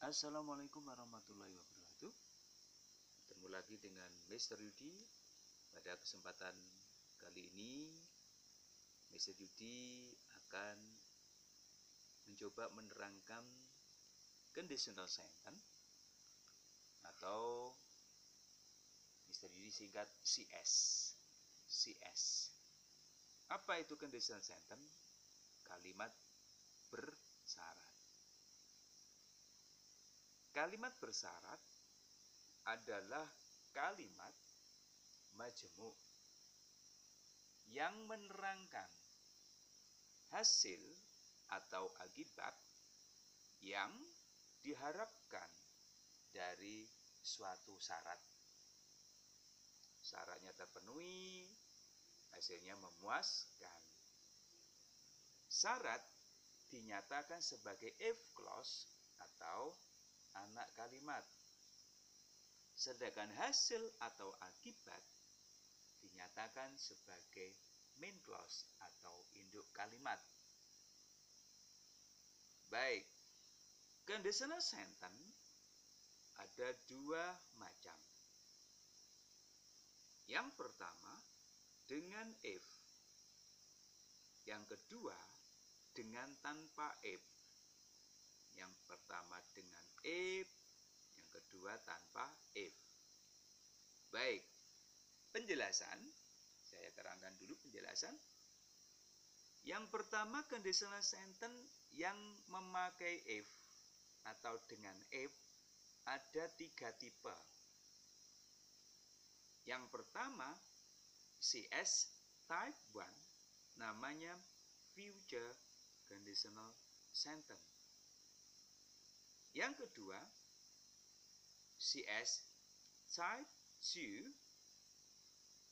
Assalamualaikum warahmatullahi wabarakatuh. Ketemu lagi dengan Mr. Yudi. Pada kesempatan kali ini Mr. Yudi akan mencoba menerangkan conditional sentence atau Mr. Yudi singkat CS. Apa itu conditional sentence? Kalimat bersyarat. Kalimat bersyarat adalah kalimat majemuk yang menerangkan hasil atau akibat yang diharapkan dari suatu syarat. Syaratnya terpenuhi, hasilnya memuaskan. Syarat dinyatakan sebagai if clause atau anak kalimat. Sedangkan hasil atau akibat dinyatakan sebagai main clause atau induk kalimat. Baik, conditional sentence ada dua macam. Yang pertama dengan if. Yang kedua dengan tanpa if. Yang pertama dengan if, yang kedua tanpa if. Baik, penjelasan, saya terangkan dulu penjelasan. Yang pertama conditional sentence yang memakai if atau dengan if ada tiga tipe. Yang pertama CS type 1 namanya future conditional sentence. Yang kedua CS type 2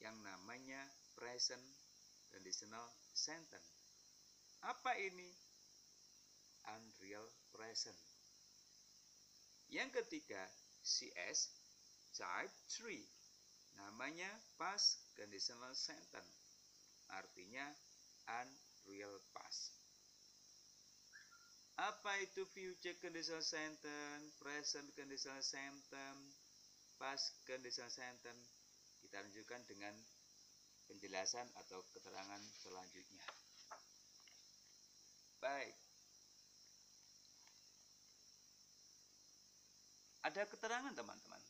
yang namanya present conditional sentence. Apa ini? Unreal present. Yang ketiga CS type 3 namanya past conditional sentence. Artinya unreal past. Apa itu future conditional sentence, present conditional sentence, past conditional sentence? Kita lanjutkan dengan penjelasan atau keterangan selanjutnya. Baik. Ada keterangan teman-teman.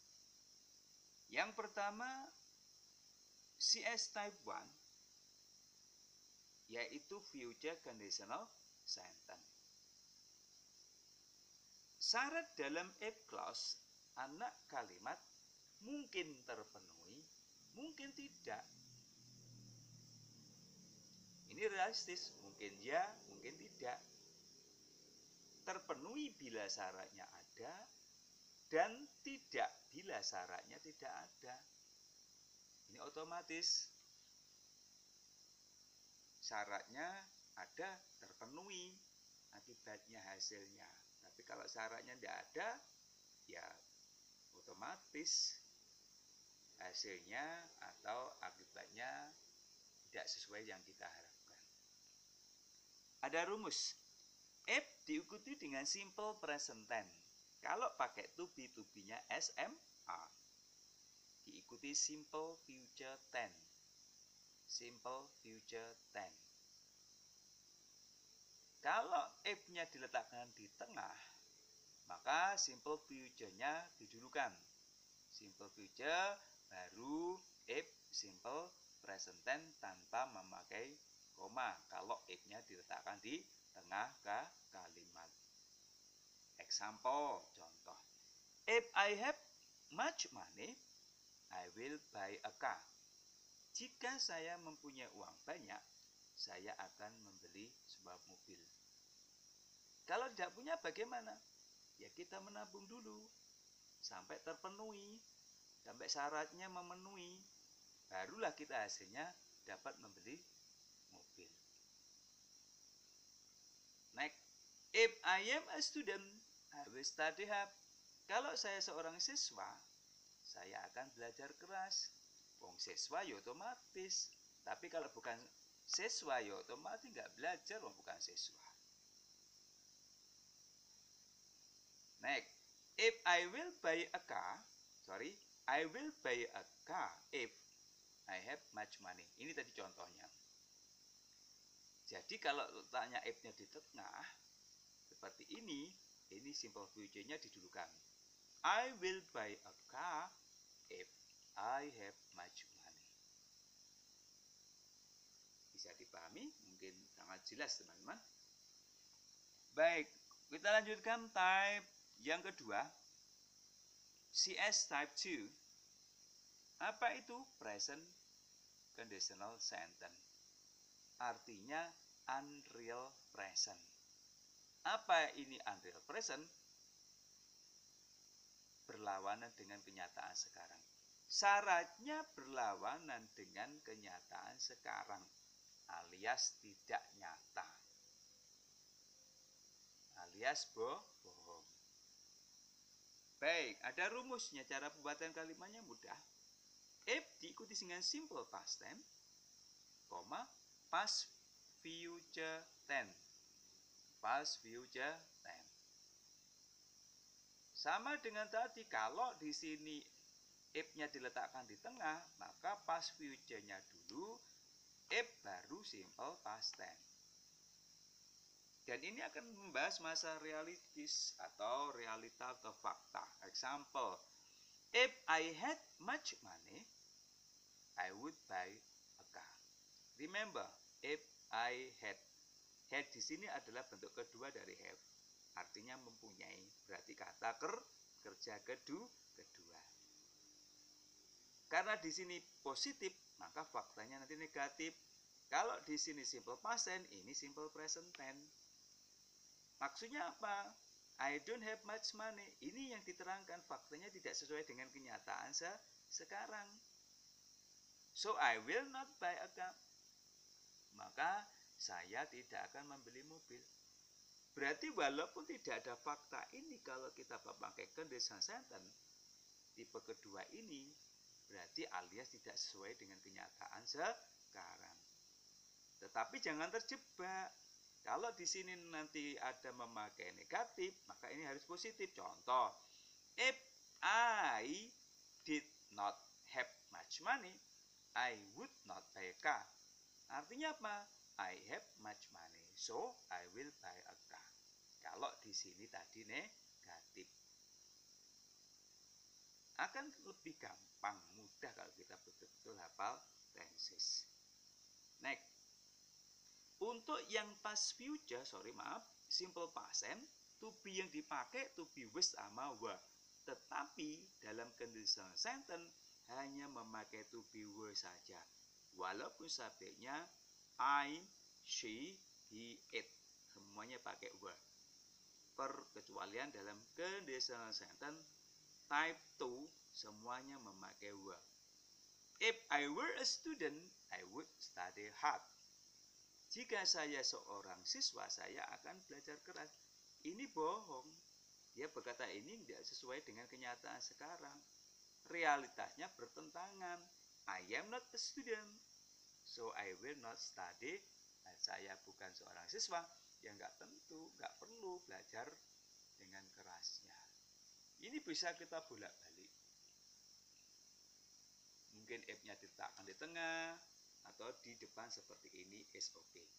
Yang pertama CS type 1 yaitu future conditional sentence. Syarat dalam if clause anak kalimat mungkin terpenuhi, mungkin tidak. Ini realistis, mungkin ya, mungkin tidak. Terpenuhi bila syaratnya ada dan tidak bila syaratnya tidak ada. Ini otomatis. Syaratnya ada, terpenuhi, akibatnya hasilnya. Tapi kalau syaratnya tidak ada, ya otomatis hasilnya atau akibatnya tidak sesuai yang kita harapkan. Ada rumus. If diikuti dengan simple present tense. Kalau pakai to be-nya SMA, diikuti simple future tense. Simple future tense. Kalau if-nya diletakkan di tengah, maka simple future-nya didulukan. Simple future baru if simple present tense tanpa memakai koma. Kalau if-nya diletakkan di tengah kalimat. Example, contoh. If I have much money, I will buy a car. Jika saya mempunyai uang banyak, saya akan membeli sebuah mobil. Kalau tidak punya bagaimana? Ya kita menabung dulu sampai terpenuhi, sampai syaratnya memenuhi, barulah kita hasilnya dapat membeli mobil. Next, if I am a student, I will study hard. Kalau saya seorang siswa, saya akan belajar keras. Wong siswa ya otomatis. Tapi kalau bukan siswa ya otomatis nggak belajar, wong bukan siswa. Next, If I will buy a car, I will buy a car if I have much money. Ini tadi contohnya. Jadi kalau letaknya if-nya di tengah, seperti ini simple future-nya didulukan. I will buy a car if I have much money. Bisa dipahami? Mungkin sangat jelas teman-teman. Baik, kita lanjutkan type yang kedua. CS type 2. Apa itu present conditional sentence? Artinya unreal present. Apa ini unreal present? Berlawanan dengan kenyataan sekarang. Syaratnya berlawanan dengan kenyataan sekarang, alias tidak nyata, alias bohong. Baik, ada rumusnya. Cara pembuatan kalimatnya mudah. If diikuti dengan simple past tense, past future tense. Past future tense. Sama dengan tadi, kalau di sini if-nya diletakkan di tengah, maka past future-nya dulu, if baru simple past tense. Dan ini akan membahas masa realitis atau realita atau fakta. Example, if I had much money, I would buy a car. Remember, if I had. Had di sini adalah bentuk kedua dari have. Artinya mempunyai. Berarti kata kerja kedua. Karena di sini positif, maka faktanya nanti negatif. Kalau di sini simple past tense, ini simple present tense. Maksudnya apa? I don't have much money. Ini yang diterangkan, faktanya tidak sesuai dengan kenyataan sekarang. So I will not buy a car. Maka saya tidak akan membeli mobil. Berarti walaupun tidak ada fakta ini, kalau kita pakai conditional sentence tipe kedua ini, berarti alias tidak sesuai dengan kenyataan sekarang. Tetapi jangan terjebak. Kalau di sini nanti ada memakai negatif, maka ini harus positif. Contoh, if I did not have much money, I would not buy a car. Artinya apa? I have much money, so I will buy a car. Kalau di sini tadi negatif. Akan lebih gampang, mudah kalau kita betul-betul hafal tenses. Next. Untuk yang past future, simple past tense, to be yang dipakai to be was sama were. Tetapi dalam conditional sentence hanya memakai to be were saja. Walaupun subjeknya I, she, he, it. Semuanya pakai were. Perkecualian dalam conditional sentence type 2 semuanya memakai were. If I were a student, I would study hard. Jika saya seorang siswa, saya akan belajar keras. Ini bohong. Dia berkata ini tidak sesuai dengan kenyataan sekarang. Realitasnya bertentangan. I am not a student, so I will not study. Saya bukan seorang siswa, yang nggak tentu, nggak perlu belajar dengan kerasnya. Ini bisa kita bolak-balik. Mungkin if-nya diletakkan di tengah atau di depan seperti ini is okay.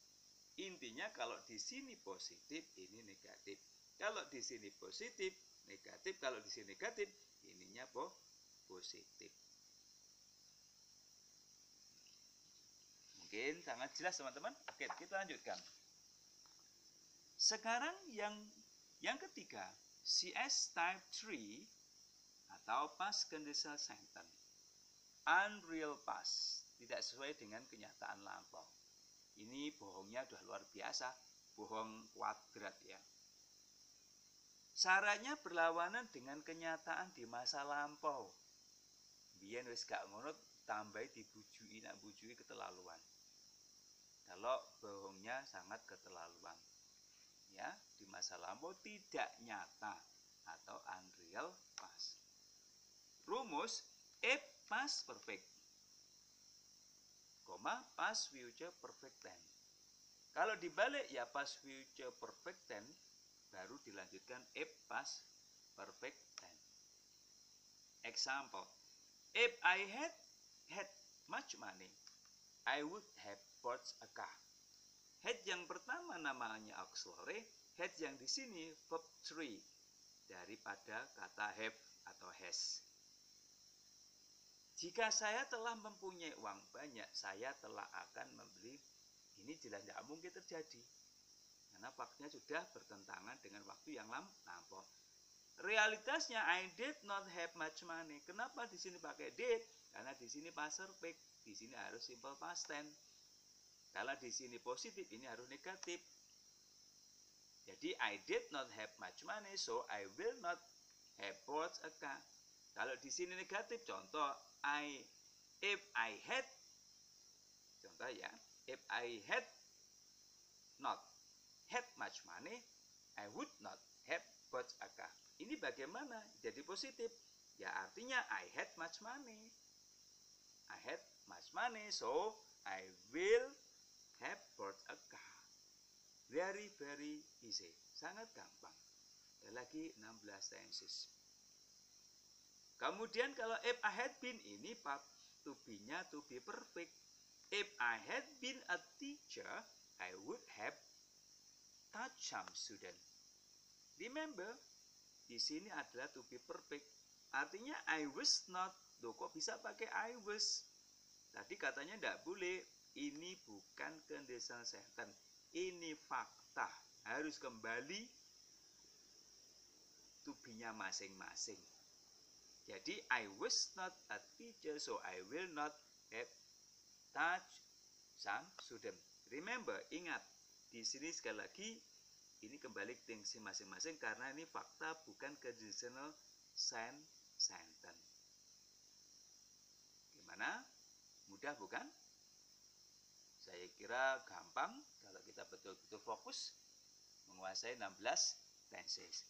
Intinya kalau di sini positif, ini negatif. Kalau di sini positif, negatif. Kalau di sini negatif, ininya positif. Mungkin sangat jelas teman-teman. Oke, kita lanjutkan. Sekarang yang ketiga, CS type 3 atau past conditional sentence. Unreal past, tidak sesuai dengan kenyataan lampau. Ini bohongnya udah luar biasa, bohong kuadrat ya. Syaratnya berlawanan dengan kenyataan di masa lampau. Biyen wis gak ngono tambahi dibujui, nak bujui keterlaluan. Kalau bohongnya sangat keterlaluan. Ya, di masa lampau tidak nyata atau unreal past. Rumus if past perfect, past future perfect tense. Kalau dibalik ya past future perfect tense, baru dilanjutkan if past perfect tense. Example, if I had much money, I would have bought a car. Had yang pertama namanya auxiliary, had yang di sini verb 3 daripada kata have atau has. Jika saya telah mempunyai uang banyak, saya telah akan membeli. Ini jelas tidak mungkin terjadi. Karena faktanya sudah bertentangan dengan waktu yang lampau. Realitasnya I did not have much money. Kenapa di sini pakai did? Karena di sini past perfect, di sini harus simple past tense. Kalau di sini positif, ini harus negatif. Jadi I did not have much money, so I will not have bought a car. Kalau di sini negatif, contoh if I had, contoh ya, if I had not had much money, I would not have bought a car. Ini bagaimana? Jadi positif. Ya artinya I had much money. I had much money, so I will have bought a car. Very, very easy. Sangat gampang. Ada lagi 16 tenses. Kemudian kalau if I had been, ini to be-nya to be perfect. If I had been a teacher, I would have taught some student. Remember, di sini adalah to be perfect. Artinya I was not. Loh, kok bisa pakai I was? Tadi katanya tidak boleh. Ini bukan conditional sentence. Ini fakta. Harus kembali to be-nya masing-masing. Jadi I was not a teacher, so I will not have taught some student. Remember, ingat, di sini sekali lagi ini kembali ke tensi masing-masing karena ini fakta bukan conditional sentence. Gimana? Mudah bukan? Saya kira gampang kalau kita betul-betul fokus menguasai 16 tenses.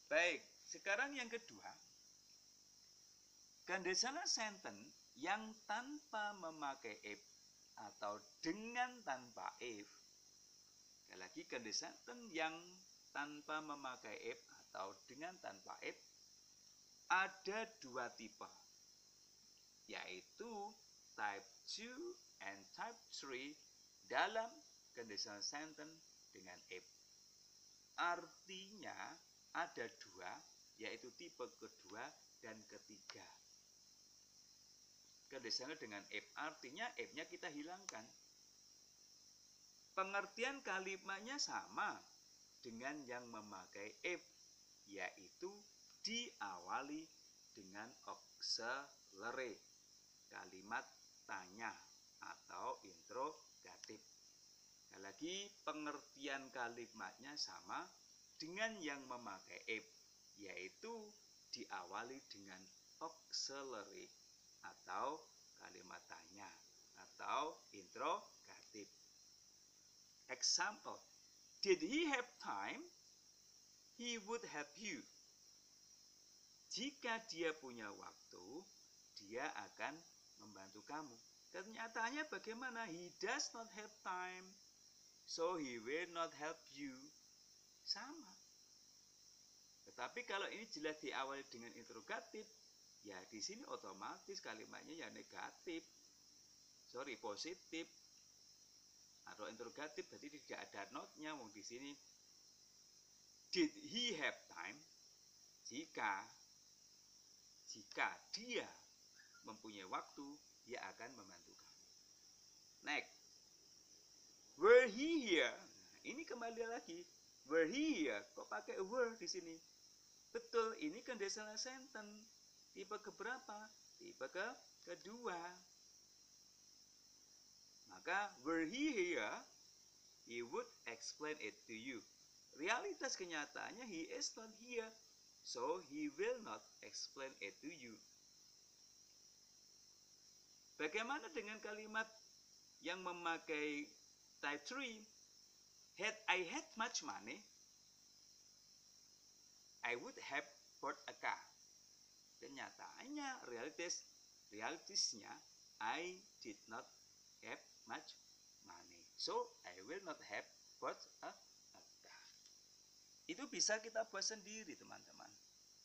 Baik, sekarang yang kedua. Conditional sentence yang tanpa memakai if atau dengan tanpa if. Sekali lagi, conditional sentence yang tanpa memakai if atau dengan tanpa if ada dua tipe, yaitu type 2 and type 3 dalam conditional sentence dengan if. Artinya ada dua, yaitu tipe kedua dan ketiga. Conditional dengan if artinya if-nya kita hilangkan. Pengertian kalimatnya sama dengan yang memakai if, yaitu diawali dengan auxiliary, kalimat tanya atau interrogatif. Sekali lagi, pengertian kalimatnya sama dengan yang memakai if, yaitu diawali dengan auxiliary atau kalimat tanya atau interrogatif. Example, did he have time? He would help you. Jika dia punya waktu, dia akan membantu kamu. Kenyataannya bagaimana? He does not have time, so he will not help you. Sama. Tetapi kalau ini jelas diawali dengan interrogatif, ya di sini otomatis kalimatnya ya negatif. Positif. Atau interrogatif berarti tidak ada not-nya. Wong di sini did he have time? Jika dia mempunyai waktu, dia akan membantu kamu. Next. Were he here? Nah, ini kembali lagi. Were he here? Kok pakai were di sini? Betul, ini conditional sentence. Tipe keberapa? Tipe kedua. Maka were he here, he would explain it to you. Realitas kenyataannya he is not here, so he will not explain it to you. Bagaimana dengan kalimat yang memakai type 3? Had I had much money, I would have bought a car. Kenyataannya, realitasnya, I did not have much money, so I will not have bought a car. Itu bisa kita buat sendiri, teman-teman.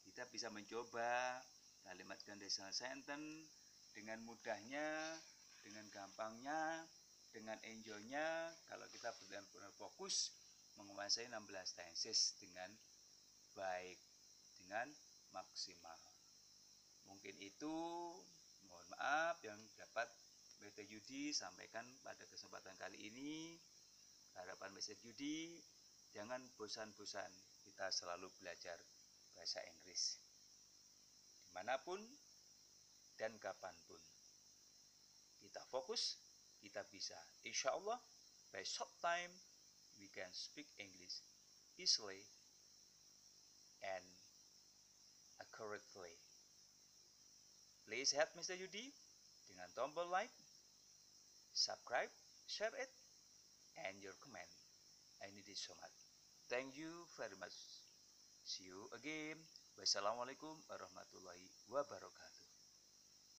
Kita bisa mencoba, kalimat conditional sentence dengan mudahnya, dengan gampangnya, dengan enjoy-nya, kalau kita benar-benar fokus menguasai 16 tenses dengan baik, dengan maksimal. Mungkin itu, mohon maaf yang dapat Mr. Yudi sampaikan pada kesempatan kali ini. Harapan Mr. Yudi, jangan bosan-bosan kita selalu belajar bahasa Inggris. Dimanapun dan kapanpun. Kita fokus, kita bisa. Insya Allah, by short time, we can speak English easily and accurately. Please help Mr. Yudi dengan tombol like, subscribe, share it, and your comment. I need it so much. Thank you very much. See you again. Wassalamualaikum warahmatullahi wabarakatuh.